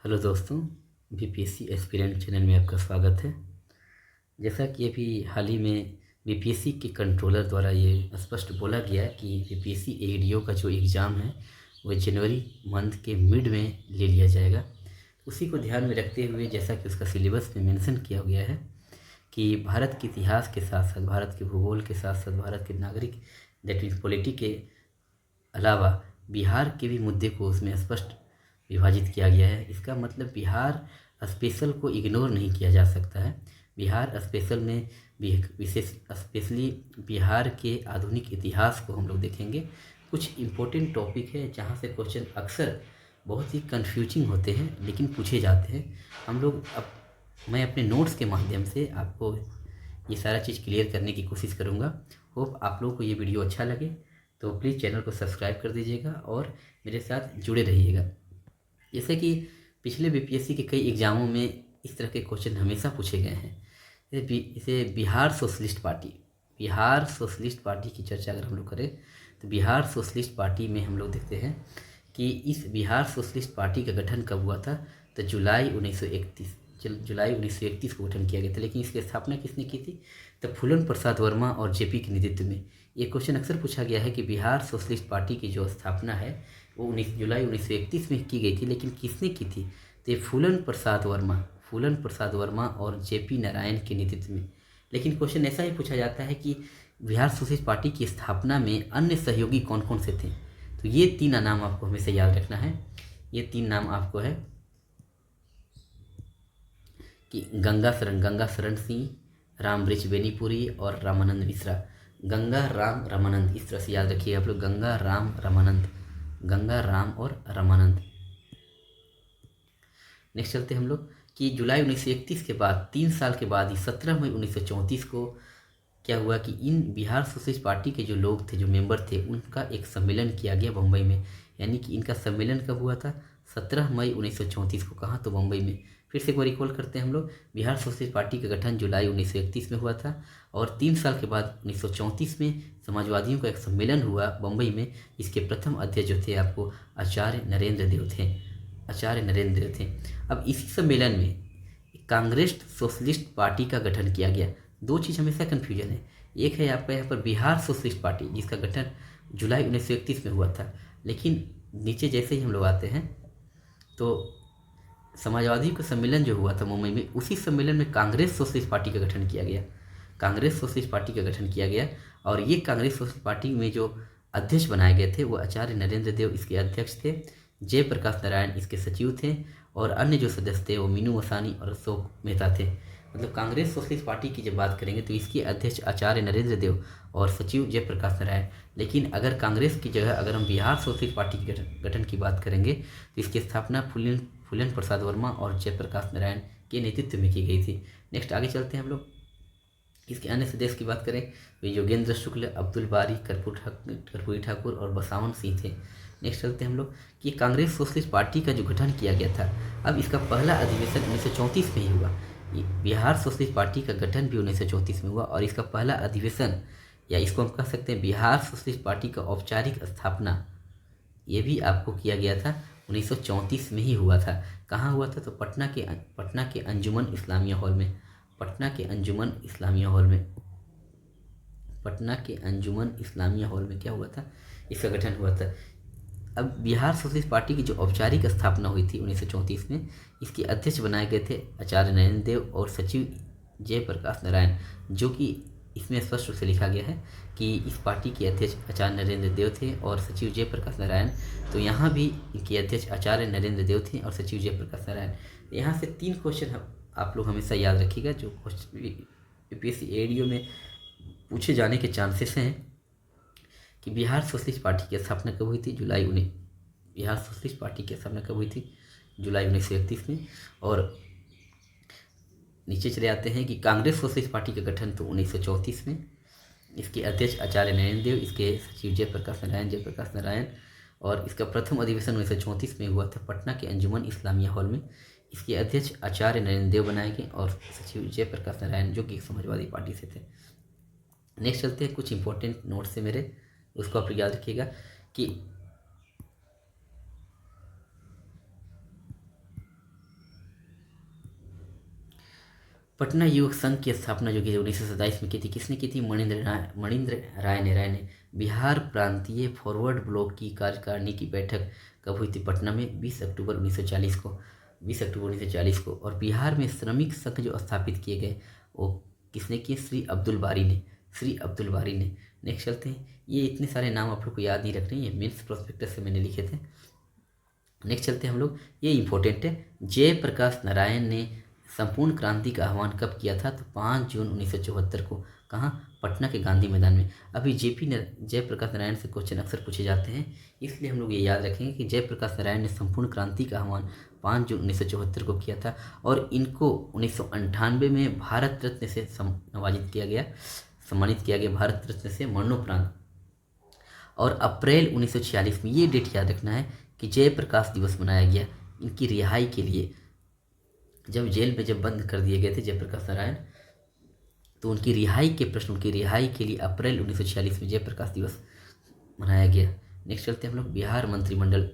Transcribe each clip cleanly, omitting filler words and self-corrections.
Hello दोस्तों, BPSC aspirant channel में आपका स्वागत है। जैसा कि अभी हाल ही में बीपीएससी के कंट्रोलर द्वारा ये स्पष्ट बोला गया है कि बीपीएससी एडीओ का जो एग्ज़ाम है वो जनवरी मंथ के मिड में ले लिया जाएगा। उसी को ध्यान में रखते हुए जैसा कि उसका सिलेबस में मेंशन किया गया है कि भारत के इतिहास के साथ साथ, भारत के भूगोल के साथ साथ, भारत के नागरिक दैट मीन्स पॉलिटी के अलावा बिहार के भी मुद्दे को उसमें स्पष्ट विभाजित किया गया है। इसका मतलब बिहार स्पेशल को इग्नोर नहीं किया जा सकता है। बिहार स्पेशल में विशेष स्पेशली बिहार के आधुनिक इतिहास को हम लोग देखेंगे। कुछ इम्पोर्टेंट टॉपिक है जहाँ से क्वेश्चन अक्सर बहुत ही कंफ्यूजिंग होते हैं लेकिन पूछे जाते हैं। हम लोग अब मैं अपने नोट्स के माध्यम से आपको ये सारा चीज़ क्लियर करने की कोशिश करूँगा। होप आप लोगों को ये वीडियो अच्छा लगे तो प्लीज़ चैनल को सब्सक्राइब कर दीजिएगा और मेरे साथ जुड़े रहिएगा। जैसे कि पिछले बीपीएससी के कई एग्ज़ामों में इस तरह के क्वेश्चन हमेशा पूछे गए हैं। जैसे बिहार सोशलिस्ट पार्टी की चर्चा अगर हम लोग करें तो बिहार सोशलिस्ट पार्टी में हम लोग देखते हैं कि इस बिहार सोशलिस्ट पार्टी का गठन कब हुआ था। तो जुलाई 1931 को गठन किया गया था। लेकिन इसकी स्थापना किसने की थी? तो फूलन प्रसाद वर्मा और जेपी के नेतृत्व में। ये क्वेश्चन अक्सर पूछा गया है कि बिहार सोशलिस्ट पार्टी की जो स्थापना है वो 19 जुलाई 1931 में की गई थी, लेकिन किसने की थी? तो ये फूलन प्रसाद वर्मा और जेपी नारायण के नेतृत्व में। लेकिन क्वेश्चन ऐसा ही पूछा जाता है कि बिहार सोशलिस्ट पार्टी की स्थापना में अन्य सहयोगी कौन कौन से थे? तो ये 3 नाम आपको हमेशा याद रखना है। ये 3 नाम आपको है कि गंगा शरण सिंह, रामवृक्ष बेनीपुरी और रामानंद मिश्रा। गंगा राम रामानंद, इस तरह से याद रखिए आप लोग, गंगा राम और रामानंद। नेक्स्ट चलते हम लोग कि जुलाई 1931 के बाद 3 साल के बाद ही 17 मई 1934 को क्या हुआ कि इन बिहार सोशलिस्ट पार्टी के जो लोग थे, जो मेंबर थे, उनका एक सम्मेलन किया गया बम्बई में। यानी कि इनका सम्मेलन कब हुआ था? 17 मई 1934 को। कहाँ? तो बम्बई में। फिर से एक बार रिकॉल करते हैं हम लोग। बिहार सोशलिस्ट पार्टी का गठन जुलाई 1931 में हुआ था और 3 साल के बाद 1934 में समाजवादियों का एक सम्मेलन हुआ बम्बई में। इसके प्रथम अध्यक्ष जो थे आपको आचार्य नरेंद्र देव थे। अब इसी सम्मेलन में कांग्रेस सोशलिस्ट पार्टी का गठन किया गया। दो चीज़ हमेशा कन्फ्यूजन है। एक है आपका यहाँ पर बिहार सोशलिस्ट पार्टी जिसका गठन जुलाई 1931 में हुआ था, लेकिन नीचे जैसे ही हम लोग आते हैं तो समाजवादी का सम्मेलन जो हुआ था मुंबई में, उसी सम्मेलन में कांग्रेस सोशलिस्ट पार्टी का गठन किया गया। और ये कांग्रेस सोशलिस्ट पार्टी में जो अध्यक्ष बनाए गए थे वो आचार्य नरेंद्र देव इसके अध्यक्ष थे, जयप्रकाश नारायण इसके सचिव थे और अन्य जो सदस्य थे वो मीनू मसानी और अशोक मेहता थे। मतलब कांग्रेस सोशलिस्ट पार्टी की जब बात करेंगे तो इसके अध्यक्ष आचार्य नरेंद्र देव और सचिव जयप्रकाश नारायण। लेकिन अगर कांग्रेस की जगह अगर हम बिहार सोशलिस्ट पार्टी के गठन की बात करेंगे तो इसकी स्थापना फूलन प्रसाद वर्मा और जयप्रकाश नारायण के नेतृत्व में की गई थी। नेक्स्ट आगे चलते हैं हम लोग। इसके अन्य सदस्य की बात करें तो योगेंद्र शुक्ल, अब्दुल बारी, कर्पूरी ठाकुर और बसावन सिंह थे। नेक्स्ट चलते हैं हम लोग कि कांग्रेस सोशलिस्ट पार्टी का जो गठन किया गया था, अब इसका पहला अधिवेशन 1934 में ही हुआ। बिहार सोशलिस्ट पार्टी का गठन भी 1934 में हुआ और इसका पहला अधिवेशन, या इसको हम कह सकते हैं बिहार सोशलिस्ट पार्टी का औपचारिक स्थापना, ये भी आपको किया गया था 1934 में ही हुआ था। कहाँ हुआ था? तो पटना के अंजुमन इस्लामिया हॉल में। पटना के अंजुमन इस्लामिया हॉल में क्या हुआ था? इसका गठन हुआ था। अब बिहार सोशलिस्ट पार्टी की जो औपचारिक स्थापना हुई थी 1934 में, इसके अध्यक्ष बनाए गए थे आचार्य नरेंद्र देव और सचिव जयप्रकाश नारायण, जो कि इसमें स्पष्ट रूप से लिखा गया है कि इस पार्टी के अध्यक्ष आचार्य नरेंद्र देव थे और सचिव जयप्रकाश नारायण। तो यहाँ भी इनके अध्यक्ष आचार्य नरेंद्र देव थे और सचिव जयप्रकाश नारायण। यहाँ से 3 क्वेश्चन आप लोग हमेशा याद रखिएगा जो यूपीएससी एडीओ में पूछे जाने के चांसेस हैं कि बिहार सोशलिस्ट पार्टी की स्थापना कब हुई थी? बिहार सोशलिस्ट पार्टी की स्थापना कब हुई थी? जुलाई 1931 में। और नीचे चले आते हैं कि कांग्रेस सोशलिस्ट पार्टी का गठन तो 1934 में। इसके अध्यक्ष आचार्य नरेंद्र देव, इसके सचिव जयप्रकाश नारायण और इसका प्रथम अधिवेशन 1934 में हुआ था पटना के अंजुमन इस्लामिया हॉल में। इसके अध्यक्ष आचार्य नरेंद्र देव बनाए गए और सचिव जयप्रकाश नारायण जो कि समाजवादी पार्टी से थे। नेक्स्ट चलते हैं, कुछ इंपॉर्टेंट नोट्स से मेरे, उसको आप याद रखिएगा कि पटना युवक संघ की स्थापना जो कि 1927 में की थी, किसने की थी? मणिंद्र राय ने। बिहार प्रांतीय फॉरवर्ड ब्लॉक की कार्यकारिणी की बैठक कब हुई थी? पटना में 20 अक्टूबर 1940 को, 20 अक्टूबर 1940 को। और बिहार में श्रमिक संघ जो स्थापित किए गए वो किसने किए? श्री अब्दुल बारी ने, श्री अब्दुल बारी ने। नेक्स्ट चलते हैं। ये इतने सारे नाम आप लोग को याद नहीं रखने, ये मेंस प्रोस्पेक्टस से मैंने लिखे थे। नेक्स्ट चलते हैं हम लोग, ये इंपॉर्टेंट है। जयप्रकाश नारायण ने संपूर्ण क्रांति का आह्वान कब किया था? तो 5 जून 1974 को। कहाँ? पटना के गांधी मैदान में। अभी जयप्रकाश नारायण से क्वेश्चन अक्सर पूछे जाते हैं, इसलिए हम लोग ये याद रखेंगे कि जयप्रकाश नारायण ने संपूर्ण क्रांति का आह्वान 5 जून 1974 को किया था। और इनको 1998 में भारत रत्न से सम्मानित किया गया भारत रत्न से मरणोपरांत। और अप्रैल 1946 में, ये डेट याद रखना है कि जयप्रकाश दिवस मनाया गया इनकी रिहाई के लिए। जब जेल में बंद कर दिए गए थे जयप्रकाश नारायण, तो उनकी रिहाई के लिए अप्रैल 1946 में जयप्रकाश दिवस मनाया गया। नेक्स्ट चलते हैं हम लोग, बिहार मंत्रिमंडल।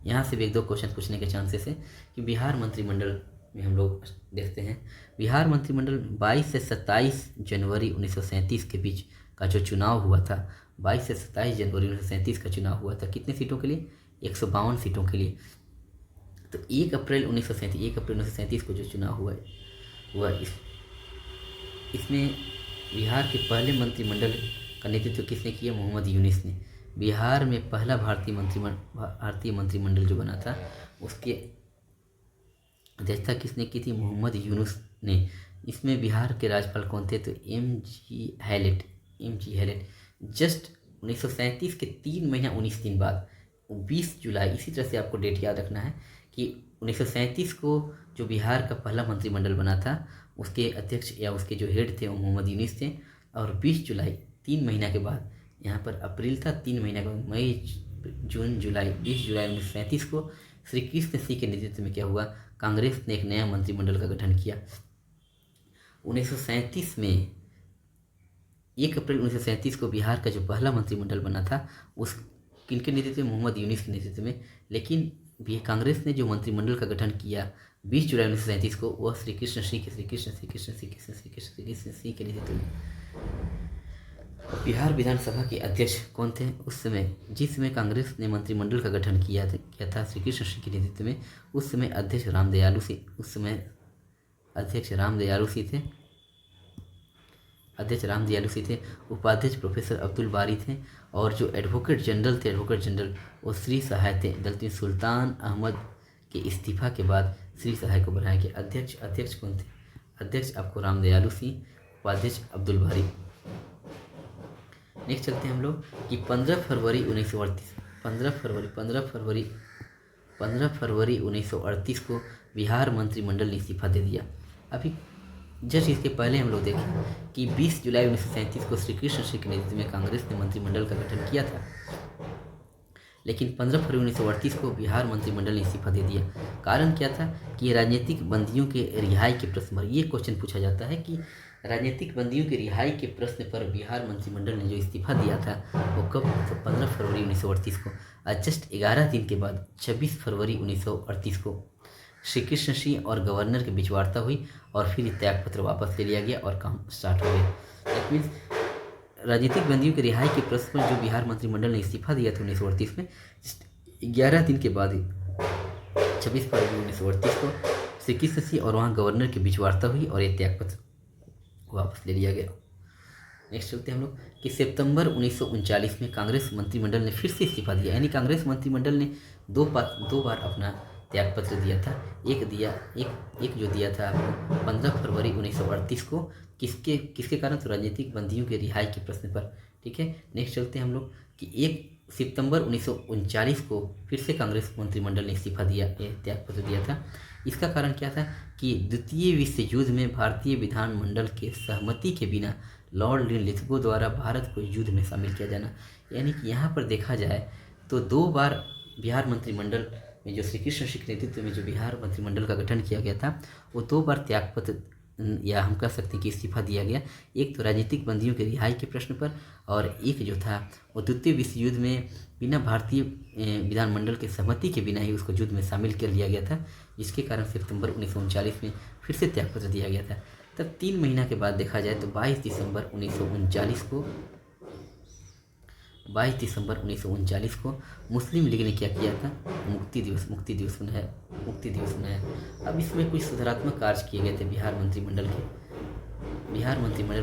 यहाँ से भी 1-2 क्वेश्चन पूछने के चांसेस है कि बिहार मंत्रिमंडल में हम लोग देखते हैं। बिहार मंत्रिमंडल 22 से 27 जनवरी 1937 के बीच का जो चुनाव हुआ था, 22 से 27 जनवरी 1937 का चुनाव हुआ था, कितने सीटों के लिए? 152 सीटों के लिए। तो 1 अप्रैल 1937 को जो चुनाव हुआ इसमें बिहार के पहले मंत्रिमंडल का नेतृत्व किसने किया? मोहम्मद यूनुस ने। बिहार में पहला भारतीय मंत्रिमंडल जो बना था, उसके अध्यक्षता किसने की थी? मोहम्मद यूनुस ने। इसमें बिहार के राज्यपाल कौन थे? तो एम.जी. हैलेट। जस्ट 1937 के 3 महीना 19 दिन बाद 20 जुलाई, इसी तरह से आपको डेट याद रखना है कि 1937 को जो बिहार का पहला मंत्रिमंडल बना था, उसके अध्यक्ष या उसके जो हेड थे वो मोहम्मद यूनुस थे। और 20 जुलाई, 3 महीना के बाद, यहाँ पर अप्रैल था, 3 महीना के बाद मई, जून, जुलाई, 20 जुलाई 1937 को श्री कृष्ण सिंह के नेतृत्व में क्या हुआ? कांग्रेस ने एक नया मंत्रिमंडल का गठन किया। 1937 में 1 अप्रैल 1937 को बिहार का जो पहला मंत्रिमंडल बना था, उस किनके नेतृत्व में? मोहम्मद यूनुस के नेतृत्व में। लेकिन कांग्रेस ने जो मंत्रिमंडल का गठन किया 20 जुलाई 1937 को, वह श्री कृष्ण सिंह के नेतृत्व में। बिहार विधानसभा के अध्यक्ष कौन थे उस समय? जिस समय कांग्रेस ने मंत्रिमंडल का गठन किया था श्री कृष्ण सिंह के नेतृत्व में, उस समय अध्यक्ष रामदयालु सिंह थे। उपाध्यक्ष प्रोफेसर अब्दुल बारी थे। और जो एडवोकेट जनरल वो श्री सहाय थे। दलती सुल्तान अहमद के इस्तीफा के बाद श्री सहाय को बनाया गया अध्यक्ष कौन थे? अध्यक्ष आपको रामदयालु सिंह, उपाध्यक्ष अब्दुल बारी। नेक्स्ट चलते हैं हम लोग कि 15 फरवरी 1938 को बिहार मंत्रिमंडल ने इस्तीफा दे दिया। अभी जस्ट इसके पहले हम लोग देखें कि 20 जुलाई 1937 को श्री कृष्ण सिंह के नेतृत्व में कांग्रेस ने मंत्रिमंडल का गठन किया था, लेकिन 15 फरवरी 1938 को बिहार मंत्रिमंडल ने इस्तीफा दे दिया। कारण क्या था? कि राजनीतिक बंदियों के रिहाई के प्रश्न पर, ये क्वेश्चन पूछा जाता है कि राजनीतिक बंदियों के रिहाई के प्रश्न पर बिहार मंत्रिमंडल ने जो इस्तीफा दिया था वो कब? तो 15 फरवरी 1938 को। जस्ट 11 दिन के बाद 26 फरवरी 1938 को श्री कृष्ण सिंह और गवर्नर के बीच वार्ता हुई और फिर त्याग पत्र वापस ले लिया गया और काम स्टार्ट हो गया। दैट मीन्स राजनीतिक बंदियों के रिहाई के प्रश्न पर जो बिहार मंत्रिमंडल ने इस्तीफा दिया था 1938 में, 11 दिन के बाद 26 फरवरी 1938 को श्री कृष्ण सिंह और वहाँ गवर्नर के बीच वार्ता हुई और ये त्याग पत्र वापस ले लिया गया। नेक्स्ट चलते हैं हम लोग कि सितंबर 1939 में कांग्रेस मंत्रिमंडल ने फिर से इस्तीफा दिया। यानी कांग्रेस मंत्रिमंडल ने दो बार अपना त्याग पत्र दिया था। एक जो दिया था आपको 15 फरवरी 1938 को, किसके कारण? तो राजनीतिक बंदियों के रिहाई के प्रश्न पर। ठीक है, नेक्स्ट चलते हैं हम लोग कि 1 सितंबर 1939 को फिर से कांग्रेस मंत्रिमंडल ने इस्तीफा दिया, त्याग पत्र दिया था। इसका कारण क्या था? कि द्वितीय विश्व युद्ध में भारतीय विधानमंडल के सहमति के बिना लॉर्ड लिथगो द्वारा भारत को युद्ध में शामिल किया जाना। यानी कि यहाँ पर देखा जाए तो 2 बार बिहार मंत्रिमंडल में जो श्री कृष्ण सिंह के नेतृत्व में जो बिहार मंत्रिमंडल का गठन किया गया था, वो 2 बार त्याग पत्र या हम कह सकते हैं कि इस्तीफा दिया गया। एक तो राजनीतिक बंदियों के रिहाई के प्रश्न पर, और एक जो था वो द्वितीय विश्व युद्ध में बिना भारतीय विधानमंडल के सहमति के बिना ही उसको युद्ध में शामिल कर लिया गया था, जिसके कारण सितंबर 1939 में फिर से त्यागपत्र दिया गया था। तब 3 महीना के बाद देखा जाए तो 22 दिसंबर 1939 को मुस्लिम लीग ने क्या किया था, मुक्ति दिवस मनाया। अब इसमें कुछ सुधारात्मक कार्य किए गए थे बिहार मंत्रिमंडल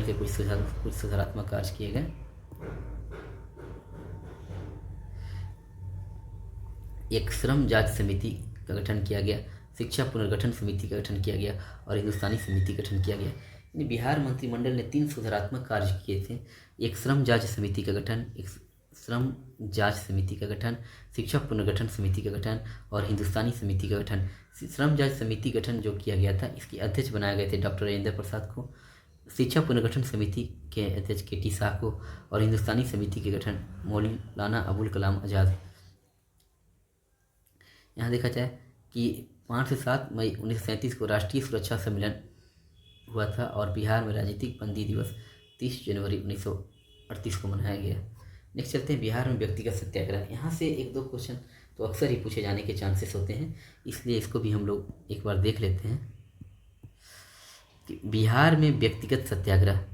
के कुछ सुधारात्मक कार्य किए गए। एक श्रम जांच समिति का गठन किया गया, शिक्षा पुनर्गठन समिति का गठन किया गया और हिंदुस्तानी समिति का गठन किया गया। बिहार मंत्रिमंडल ने 3 सुधारात्मक कार्य किए थे। एक श्रम जांच समिति का गठन, शिक्षा पुनर्गठन समिति का गठन और हिंदुस्तानी समिति का गठन। श्रम जांच समिति गठन जो किया गया था, इसके अध्यक्ष बनाए गए थे डॉक्टर राजेंद्र प्रसाद को, शिक्षा पुनर्गठन समिति के अध्यक्ष KT शाह को और हिंदुस्तानी समिति के गठन मौलाना अबुल कलाम आज़ाद। यहाँ देखा जाए कि 5 से 7 मई 1937 को राष्ट्रीय सुरक्षा सम्मेलन हुआ था और बिहार में राजनीतिक बंदी दिवस 30 जनवरी 1938 को मनाया गया। नेक्स्ट चलते हैं बिहार में व्यक्तिगत सत्याग्रह। यहाँ से 1-2 क्वेश्चन तो अक्सर ही पूछे जाने के चांसेस होते हैं, इसलिए इसको भी हम लोग एक बार देख लेते हैं कि बिहार में व्यक्तिगत सत्याग्रह।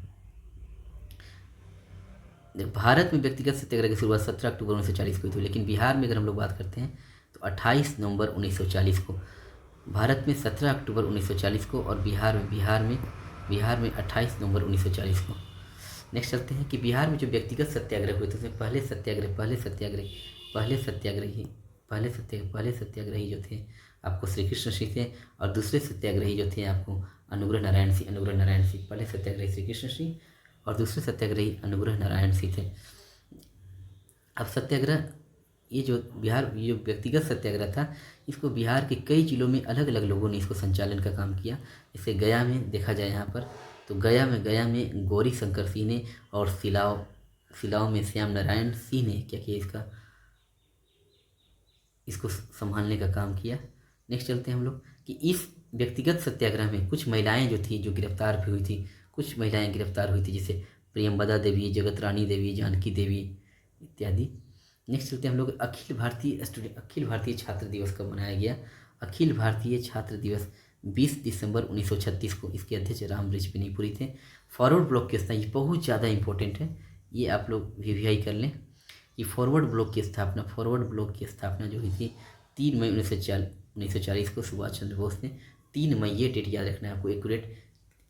भारत में व्यक्तिगत सत्याग्रह की शुरुआत 17 अक्टूबर 1940 को हुई थी, लेकिन बिहार में अगर हम लोग बात करते हैं तो 28 नवंबर 1940 को। भारत में 17 अक्टूबर 1940 को और बिहार में 28 नवंबर 1940 को। नेक्स्ट चलते हैं कि बिहार में जो व्यक्तिगत सत्याग्रह हुए थे उसमें पहले सत्याग्रही जो थे आपको श्री कृष्ण सिंह थे और दूसरे सत्याग्रही जो थे आपको अनुग्रह नारायण सिंह। पहले सत्याग्रही श्री कृष्ण सिंह और दूसरे सत्याग्रही अनुग्रह नारायण सिंह थे। अब सत्याग्रह ये जो व्यक्तिगत सत्याग्रह था, इसको बिहार के कई जिलों में अलग अलग लोगों ने इसको संचालन का काम किया। जैसे गया में देखा जाए यहाँ पर तो गया में गौरी शंकर सिंह ने और सिलाव में श्याम नारायण सिंह ने क्या किया, इसको संभालने का काम किया। नेक्स्ट चलते हैं हम लोग कि इस व्यक्तिगत सत्याग्रह में कुछ महिलाएं जो थी जो गिरफ्तार भी हुई थी, जैसे प्रियंवदा देवी, जगत रानी देवी, जानकी देवी इत्यादि। नेक्स्ट चलते हैं हम लोग अखिल भारतीय छात्र दिवस कब मनाया गया। अखिल भारतीय छात्र दिवस 20 दिसंबर 1936 को। इसके अध्यक्ष रामबृज बेनीपुरी थे। फॉरवर्ड ब्लॉक की स्थापना, ये बहुत ज़्यादा इंपॉर्टेंट है, ये आप लोग VVI कर लें कि फॉरवर्ड ब्लॉक की स्थापना जो हुई थी 3 मई 1940 को सुभाष चंद्र बोस ने। 3 मई, ये डेट याद रखना है आपको, एक्यूरेट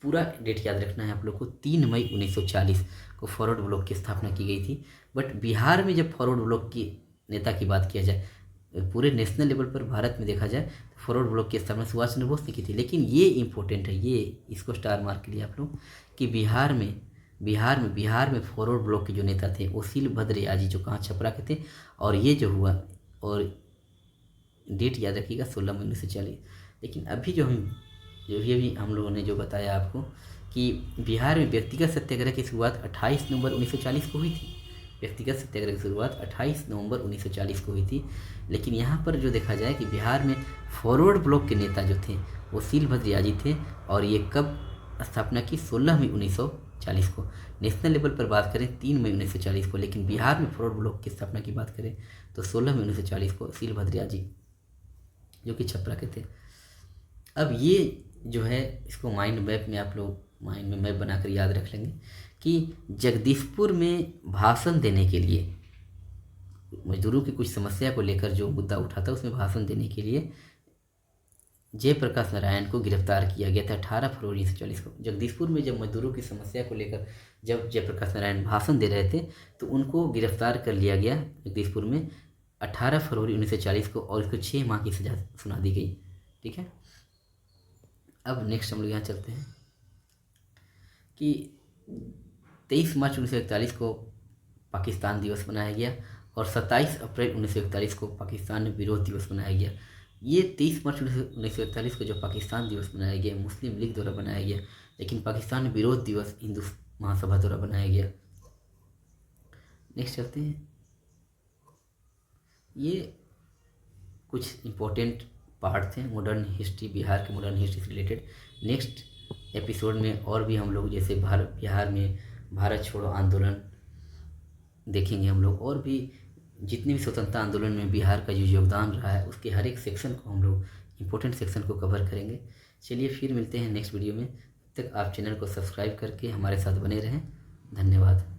पूरा डेट याद रखना है आप लोग को। 3 मई 1940 को फॉरवर्ड ब्लॉक की स्थापना की गई थी। बट बिहार में जब फॉरवर्ड ब्लॉक की नेता की बात किया जाए, पूरे नेशनल लेवल पर भारत में देखा जाए तो फॉरवर्ड ब्लॉक की स्थापना सुभाष चंद्र बोस ने की थी। लेकिन ये इंपॉर्टेंट है, ये इसको स्टार मार्क के लिए आप लोग कि बिहार में फॉरवर्ड ब्लॉक के जो नेता थे वो शीलभद्र याजी जो कहाँ छपरा के थे। और ये जो हुआ, और डेट याद रखिएगा 16 मई 1940। लेकिन अभी जो हम लोगों ने जो बताया आपको कि बिहार में व्यक्तिगत सत्याग्रह की शुरुआत 28 नवंबर 1940 को हुई थी। व्यक्तिगत सत्याग्रह की शुरुआत 28 नवंबर 1940 को हुई थी। लेकिन यहाँ पर जो देखा जाए कि बिहार में फॉरवर्ड ब्लॉक के नेता जो थे वो शीलभद्र याजी थे और ये कब स्थापना की, 16 मई 1940 को। नेशनल लेवल पर बात करें 3 मई 1940 को, लेकिन बिहार में फॉरवर्ड ब्लॉक की स्थापना की बात करें तो 16 मई 1940 को शीलभद्र याजी जो कि छपरा के थे। अब ये जो है इसको माइंड में मैप बनाकर याद रख लेंगे कि जगदीशपुर में भाषण देने के लिए, मजदूरों की कुछ समस्या को लेकर जो मुद्दा उठा था उसमें भाषण देने के लिए जयप्रकाश नारायण को गिरफ्तार किया गया था 18 फरवरी 1940 को। जगदीशपुर में जब मजदूरों की समस्या को लेकर जब जयप्रकाश नारायण भाषण दे रहे थे तो उनको गिरफ्तार कर लिया गया जगदीशपुर में 18 फरवरी 1940 को और इसको 6 माह की सजा सुना दी गई। ठीक है, अब नेक्स्ट हम लोग यहाँ चलते हैं कि 23 मार्च 1941 को पाकिस्तान दिवस मनाया गया और 27 अप्रैल 1941 को पाकिस्तान विरोध दिवस मनाया गया। ये 23 मार्च 1941 को जो पाकिस्तान दिवस मनाया गया मुस्लिम लीग द्वारा बनाया गया, लेकिन पाकिस्तान विरोध दिवस हिंदू महासभा द्वारा बनाया गया। नेक्स्ट चलते हैं, ये कुछ इम्पोर्टेंट पार्ट थे मॉडर्न हिस्ट्री, बिहार के मॉडर्न हिस्ट्री से रिलेटेड। नेक्स्ट एपिसोड में और भी हम लोग जैसे बिहार में भारत छोड़ो आंदोलन देखेंगे हम लोग, और भी जितने भी स्वतंत्रता आंदोलन में बिहार का जो योगदान रहा है उसके हर एक सेक्शन को हम लोग इम्पोर्टेंट सेक्शन को कवर करेंगे। चलिए फिर मिलते हैं नेक्स्ट वीडियो में। तब तक आप चैनल को सब्सक्राइब करके हमारे साथ बने रहें। धन्यवाद।